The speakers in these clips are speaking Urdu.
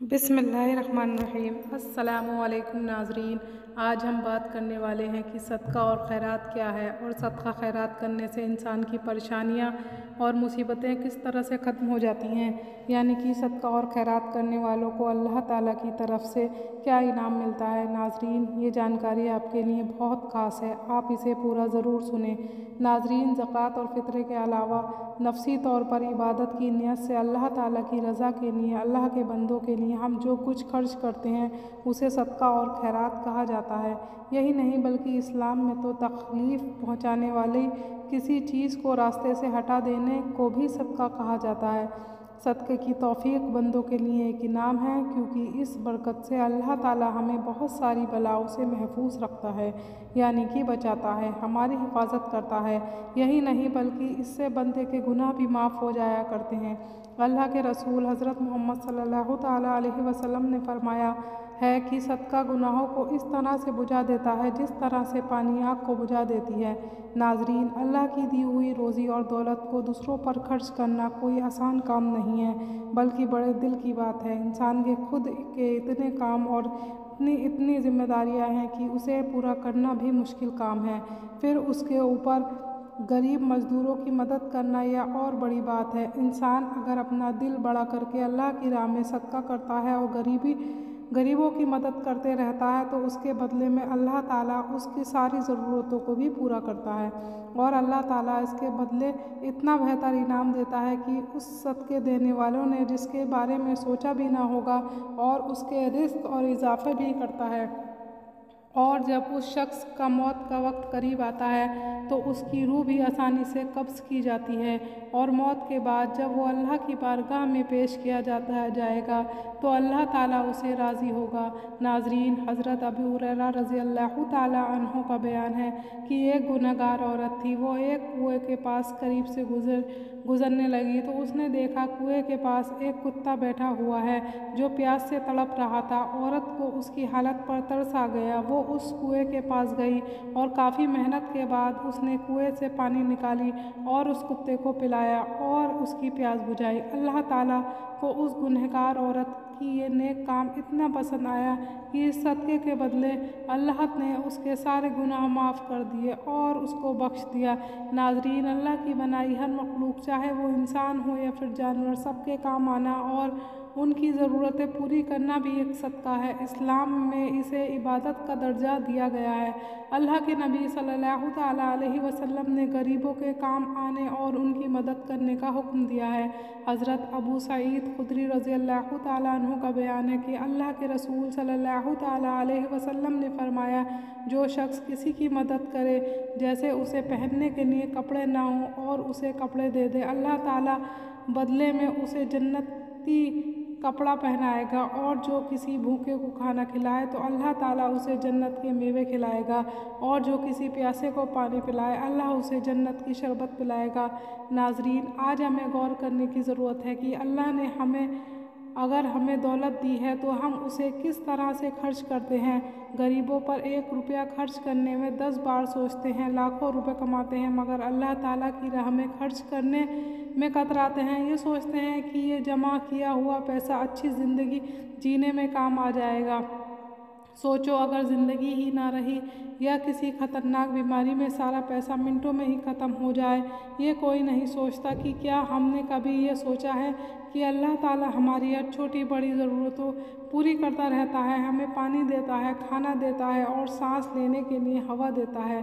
بسم اللہ الرحمن الرحیم۔ السلام علیکم ناظرین، آج ہم بات کرنے والے ہیں کہ صدقہ اور خیرات کیا ہے اور صدقہ خیرات کرنے سے انسان کی پریشانیاں اور مصیبتیں کس طرح سے ختم ہو جاتی ہیں، یعنی کہ صدقہ اور خیرات کرنے والوں کو اللہ تعالیٰ کی طرف سے کیا انعام ملتا ہے۔ ناظرین، یہ جانکاری آپ کے لیے بہت خاص ہے، آپ اسے پورا ضرور سنیں۔ ناظرین، زکوٰۃ اور فطرے کے علاوہ نفسی طور پر عبادت کی نیت سے اللہ تعالیٰ کی رضا کے لیے، اللہ کے بندوں کے لیے ہم جو کچھ خرچ کرتے ہیں اسے صدقہ اور خیرات کہا جاتا ہے۔ یہی نہیں بلکہ اسلام میں تو تکلیف پہنچانے والی کسی چیز کو راستے سے ہٹا دینے کو بھی صدقہ کہا جاتا ہے۔ صدقے کی توفیق بندوں کے لیے ایک انعام ہے، کیونکہ اس برکت سے اللہ تعالیٰ ہمیں بہت ساری بلاؤں سے محفوظ رکھتا ہے، یعنی کہ بچاتا ہے، ہماری حفاظت کرتا ہے۔ یہی نہیں بلکہ اس سے بندے کے گناہ بھی معاف ہو جایا کرتے ہیں۔ اللہ کے رسول حضرت محمد صلی اللہ تعالیٰ علیہ وسلم نے فرمایا ہے کہ صدقہ گناہوں کو اس طرح سے بجھا دیتا ہے جس طرح سے پانی آگ کو بجھا دیتی ہے۔ ناظرین، اللہ کی دی ہوئی روزی اور دولت کو دوسروں پر خرچ کرنا کوئی آسان کام نہیں ہے، بلکہ بڑے دل کی بات ہے۔ انسان کے خود کے اتنے کام اور اتنی ذمہ داریاں ہیں کہ اسے پورا کرنا بھی مشکل کام ہے، پھر اس کے اوپر غریب مزدوروں کی مدد کرنا یہ اور بڑی بات ہے۔ انسان اگر اپنا دل بڑا کر کے اللہ کی راہ میں صدقہ کرتا ہے اور غریبوں کی مدد کرتے رہتا ہے تو اس کے بدلے میں اللہ تعالیٰ اس کی ساری ضرورتوں کو بھی پورا کرتا ہے، اور اللہ تعالیٰ اس کے بدلے اتنا بہتر انعام دیتا ہے کہ اس صدقے دینے والوں نے جس کے بارے میں سوچا بھی نہ ہوگا، اور اس کے رزق اور اضافے بھی کرتا ہے۔ اور جب اس شخص کا موت کا وقت قریب آتا ہے تو اس کی روح بھی آسانی سے قبض کی جاتی ہے، اور موت کے بعد جب وہ اللہ کی بارگاہ میں پیش کیا جائے گا تو اللہ تعالیٰ اسے راضی ہوگا۔ ناظرین، حضرت ابو ہریرہ رضی اللہ تعالیٰ عنہ کا بیان ہے کہ ایک گنہگار عورت تھی، وہ ایک کنویں کے پاس قریب سے گزرنے لگی تو اس نے دیکھا کنویں کے پاس ایک کتا بیٹھا ہوا ہے جو پیاس سے تڑپ رہا تھا۔ عورت کو اس کی حالت پر ترس آ گیا، وہ اس کنویں کے پاس گئی اور کافی محنت کے بعد اس نے کنویں سے پانی نکالی اور اس کتے کو پلایا اور اس کی پیاس بجھائی۔ اللہ تعالیٰ کو اس گنہگار عورت کی یہ نیک کام اتنا پسند آیا کہ اس صدقے کے بدلے اللہ نے اس کے سارے گناہ معاف کر دیے اور اس کو بخش دیا۔ ناظرین، اللہ کی بنائی ہر مخلوق، چاہے وہ انسان ہو یا پھر جانور، سب کے کام آنا اور ان کی ضرورتیں پوری کرنا بھی ایک صدقہ ہے۔ اسلام میں اسے عبادت کا درجہ دیا گیا ہے۔ اللہ کے نبی صلی اللہ تعالیٰ علیہ وسلم نے غریبوں کے کام آنے اور ان کی مدد کرنے کا حکم دیا ہے۔ حضرت ابو سعید خدری رضی اللہ تعالیٰ عنہ کا بیان ہے کہ اللہ کے رسول صلی اللہ تعالیٰ علیہ وسلم نے فرمایا، جو شخص کسی کی مدد کرے، جیسے اسے پہننے کے لیے کپڑے نہ ہوں اور اسے کپڑے دے دے، اللہ تعالیٰ بدلے میں اسے جنتی کپڑا پہنائے گا، اور جو کسی بھوکے کو کھانا کھلائے تو اللہ تعالیٰ اسے جنت کے میوے کھلائے گا، اور جو کسی پیاسے کو پانی پلائے اللہ اسے جنت کی شربت پلائے گا۔ ناظرین، آج ہمیں غور کرنے کی ضرورت ہے کہ اللہ نے اگر ہمیں دولت دی ہے تو ہم اسے کس طرح سے خرچ کرتے ہیں۔ غریبوں پر 1 روپیہ خرچ کرنے میں 10 بار سوچتے ہیں، لاکھوں روپے کماتے ہیں مگر اللہ تعالیٰ کی راہ میں خرچ کرنے میں کتراتے ہیں۔ یہ سوچتے ہیں کہ یہ جمع کیا ہوا پیسہ اچھی زندگی جینے میں کام آ جائے گا۔ سوچو، اگر زندگی ہی نہ رہی یا کسی خطرناک بیماری میں سارا پیسہ منٹوں میں ہی ختم ہو جائے، یہ کوئی نہیں سوچتا کہ کیا ہم نے کبھی یہ سوچا ہے کہ اللہ تعالیٰ ہماری ہر چھوٹی بڑی ضرورتوں پوری کرتا رہتا ہے، ہمیں پانی دیتا ہے، کھانا دیتا ہے اور سانس لینے کے لیے ہوا دیتا ہے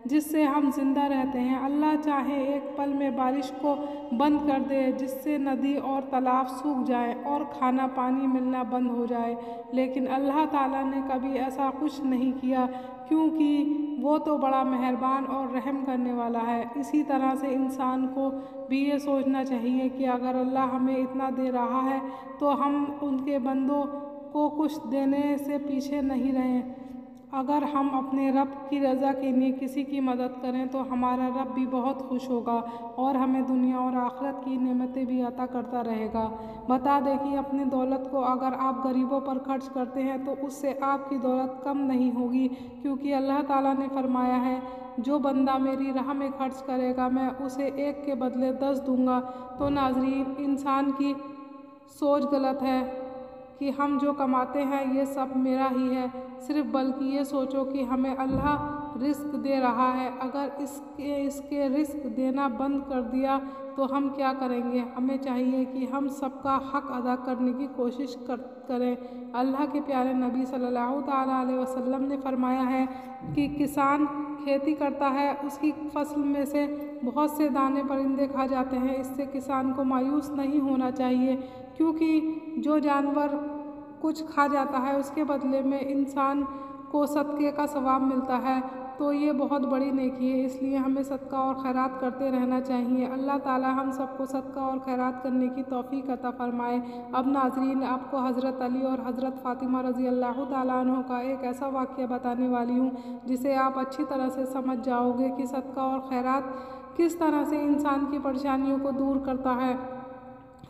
جس سے ہم زندہ رہتے ہیں۔ اللہ چاہے ایک پل میں بارش کو بند کر دے جس سے ندی اور تالاب سوکھ جائیں اور کھانا پانی ملنا بند ہو جائے، لیکن اللہ تعالیٰ نے کبھی ایسا کچھ نہیں کیا، کیونکہ وہ تو بڑا مہربان اور رحم کرنے والا ہے۔ اسی طرح سے انسان کو بھی یہ سوچنا چاہیے کہ اگر اللہ ہمیں اتنا دے رہا ہے تو ہم ان کے بندوں کو کچھ دینے سے پیچھے نہیں رہیں۔ اگر ہم اپنے رب کی رضا کے لیے کسی کی مدد کریں تو ہمارا رب بھی بہت خوش ہوگا اور ہمیں دنیا اور آخرت کی نعمتیں بھی عطا کرتا رہے گا۔ بتا دیں کہ اپنی دولت کو اگر آپ غریبوں پر خرچ کرتے ہیں تو اس سے آپ کی دولت کم نہیں ہوگی، کیونکہ اللہ تعالیٰ نے فرمایا ہے، جو بندہ میری راہ میں خرچ کرے گا میں اسے 1 کے بدلے 10 دوں گا۔ تو ناظرین، انسان کی سوچ غلط ہے کہ ہم جو کماتے ہیں یہ سب میرا ہی ہے، صرف بلکہ یہ سوچو کہ ہمیں اللہ رزق دے رہا ہے، اگر اس کے رزق دینا بند کر دیا تو ہم کیا کریں گے؟ ہمیں چاہیے کہ ہم سب کا حق ادا کرنے کی کوشش کریں۔ اللہ کے پیارے نبی صلی اللہ تعالیٰ علیہ وسلم نے فرمایا ہے کہ کسان کھیتی کرتا ہے، اس کی فصل میں سے بہت سے دانے پرندے کھا جاتے ہیں، اس سے کسان کو مایوس نہیں ہونا چاہیے، کیونکہ جو جانور کچھ کھا جاتا ہے اس کے بدلے میں انسان کو صدقے کا ثواب ملتا ہے، تو یہ بہت بڑی نیکی ہے، اس لیے ہمیں صدقہ اور خیرات کرتے رہنا چاہیے۔ اللہ تعالیٰ ہم سب کو صدقہ اور خیرات کرنے کی توفیق عطا فرمائے۔ اب ناظرین، آپ کو حضرت علی اور حضرت فاطمہ رضی اللہ تعالیٰ عنہ کا ایک ایسا واقعہ بتانے والی ہوں جسے آپ اچھی طرح سے سمجھ جاؤ گے کہ صدقہ اور خیرات کس طرح سے انسان کی پریشانیوں کو دور کرتا ہے،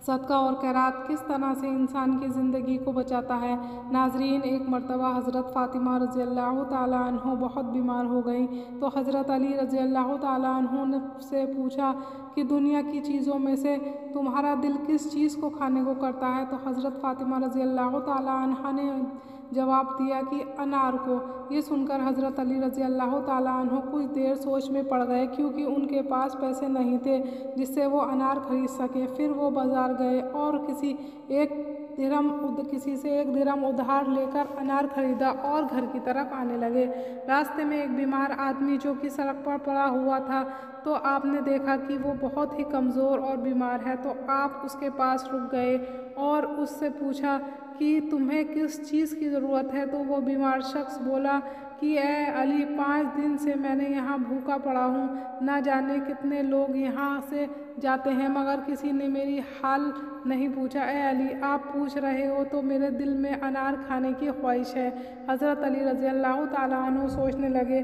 صدقہ اور خیرات کس طرح سے انسان کی زندگی کو بچاتا ہے۔ ناظرین، ایک مرتبہ حضرت فاطمہ رضی اللہ تعالیٰ عنہ بہت بیمار ہو گئیں تو حضرت علی رضی اللہ تعالیٰ عنہ نے سے پوچھا کہ دنیا کی چیزوں میں سے تمہارا دل کس چیز کو کھانے کو کرتا ہے؟ تو حضرت فاطمہ رضی اللہ تعالیٰ عنہ نے جواب دیا کہ انار کو۔ یہ سن کر حضرت علی رضی اللہ تعالیٰ عنہ کچھ دیر سوچ میں پڑ گئے، کیونکہ ان کے پاس پیسے نہیں تھے جس سے وہ انار خرید سکے۔ پھر وہ بازار گئے اور کسی سے ایک درہم ادھار لے کر انار خریدا اور گھر کی طرف آنے لگے۔ راستے میں ایک بیمار آدمی جو کہ سڑک پر پڑا ہوا تھا تو آپ نے دیکھا کہ وہ بہت ہی کمزور اور بیمار ہے، تو آپ اس کے پاس رک گئے اور اس سے پوچھا کہ تمہیں کس چیز کی ضرورت ہے؟ تو وہ بیمار شخص بولا کہ اے علی، 5 دن سے میں نے یہاں بھوکا پڑا ہوں، نہ جانے کتنے لوگ یہاں سے جاتے ہیں مگر کسی نے میری حال نہیں پوچھا۔ اے علی، آپ پوچھ رہے ہو تو میرے دل میں انار کھانے کی خواہش ہے۔ حضرت علی رضی اللہ تعالیٰ عنہ سوچنے لگے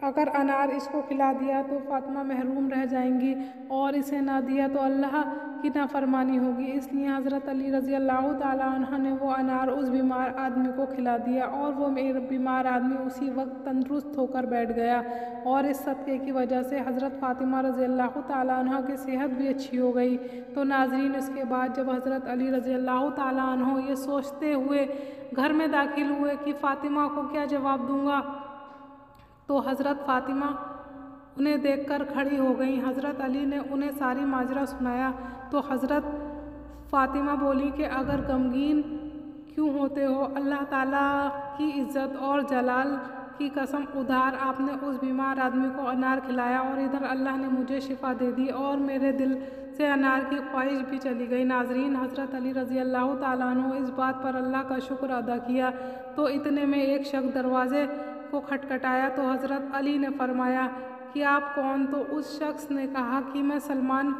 اگر انار اس کو کھلا دیا تو فاطمہ محروم رہ جائیں گی اور اسے نہ دیا تو اللہ کی نافرمانی ہوگی، اس لیے حضرت علی رضی اللہ تعالیٰ عنہ نے وہ انار اس بیمار آدمی کو کھلا دیا اور وہ بیمار آدمی اسی وقت تندرست ہو کر بیٹھ گیا، اور اس صدقے کی وجہ سے حضرت فاطمہ رضی اللہ تعالیٰ عنہ کی صحت بھی اچھی ہو گئی۔ تو ناظرین، اس کے بعد جب حضرت علی رضی اللہ تعالیٰ عنہ یہ سوچتے ہوئے گھر میں داخل ہوئے کہ فاطمہ کو کیا جواب دوں گا، تو حضرت فاطمہ انہیں دیکھ کر کھڑی ہو گئیں۔ حضرت علی نے انہیں ساری ماجرا سنایا تو حضرت فاطمہ بولی کہ اگر غمگین کیوں ہوتے ہو؟ اللہ تعالیٰ کی عزت اور جلال کی قسم، ادھار آپ نے اس بیمار آدمی کو انار کھلایا اور ادھر اللہ نے مجھے شفا دے دی اور میرے دل سے انار کی خواہش بھی چلی گئی۔ ناظرین، حضرت علی رضی اللہ تعالیٰ عنہ اس بات پر اللہ کا شکر ادا کیا تو اتنے میں ایک شخص دروازے کو کھٹکھٹایا تو حضرت علی نے فرمایا کہ آپ کون؟ تو اس شخص نے کہا کہ میں سلمان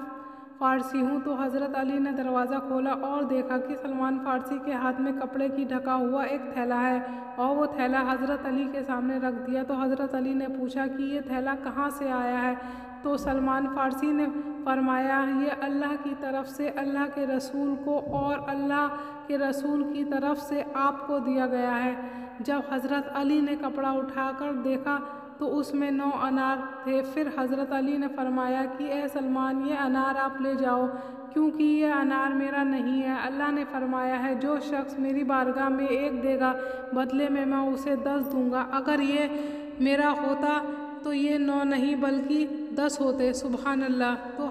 فارسی ہوں۔ تو حضرت علی نے دروازہ کھولا اور دیکھا کہ سلمان فارسی کے ہاتھ میں کپڑے کی ڈھکا ہوا ایک تھیلا ہے اور وہ تھیلا حضرت علی کے سامنے رکھ دیا۔ تو حضرت علی نے پوچھا کہ یہ تھیلا کہاں سے آیا ہے؟ تو سلمان فارسی نے فرمایا یہ اللہ کی طرف سے اللہ کے رسول کو اور اللہ کے رسول کی طرف سے آپ کو دیا گیا ہے۔ جب حضرت علی نے کپڑا اٹھا کر دیکھا تو اس میں 9 انار تھے۔ پھر حضرت علی نے فرمایا کہ اے سلمان، یہ انار آپ لے جاؤ کیونکہ یہ انار میرا نہیں ہے۔ اللہ نے فرمایا ہے جو شخص میری بارگاہ میں 1 دے گا بدلے میں اسے 10 دوں گا، اگر یہ میرا ہوتا تو یہ 9 نہیں بلکہ 10 ہوتے۔ سبحان اللہ۔ تو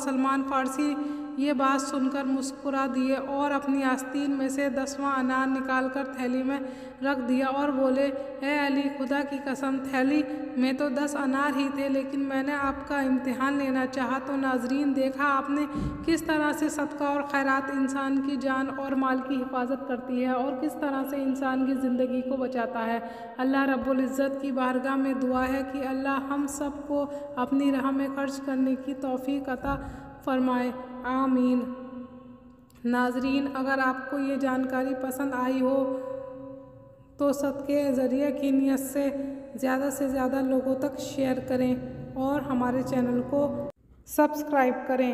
سلمان فارسی یہ بات سن کر مسکرا دیے اور اپنی آستین میں سے 10واں انار نکال کر تھیلی میں رکھ دیا اور بولے اے علی، خدا کی قسم تھیلی میں تو 10 انار ہی تھے لیکن میں نے آپ کا امتحان لینا چاہا۔ تو ناظرین، دیکھا آپ نے کس طرح سے صدقہ اور خیرات انسان کی جان اور مال کی حفاظت کرتی ہے اور کس طرح سے انسان کی زندگی کو بچاتا ہے۔ اللہ رب العزت کی بارگاہ میں دعا ہے کہ اللہ ہم سب کو اپنی راہ میں خرچ کرنے کی توفیق عطا فرمائے، آمین۔ ناظرین، اگر آپ کو یہ جانکاری پسند آئی ہو تو صدقے ذریعہ کی نیت سے زیادہ لوگوں تک شیئر کریں اور ہمارے چینل کو سبسکرائب کریں۔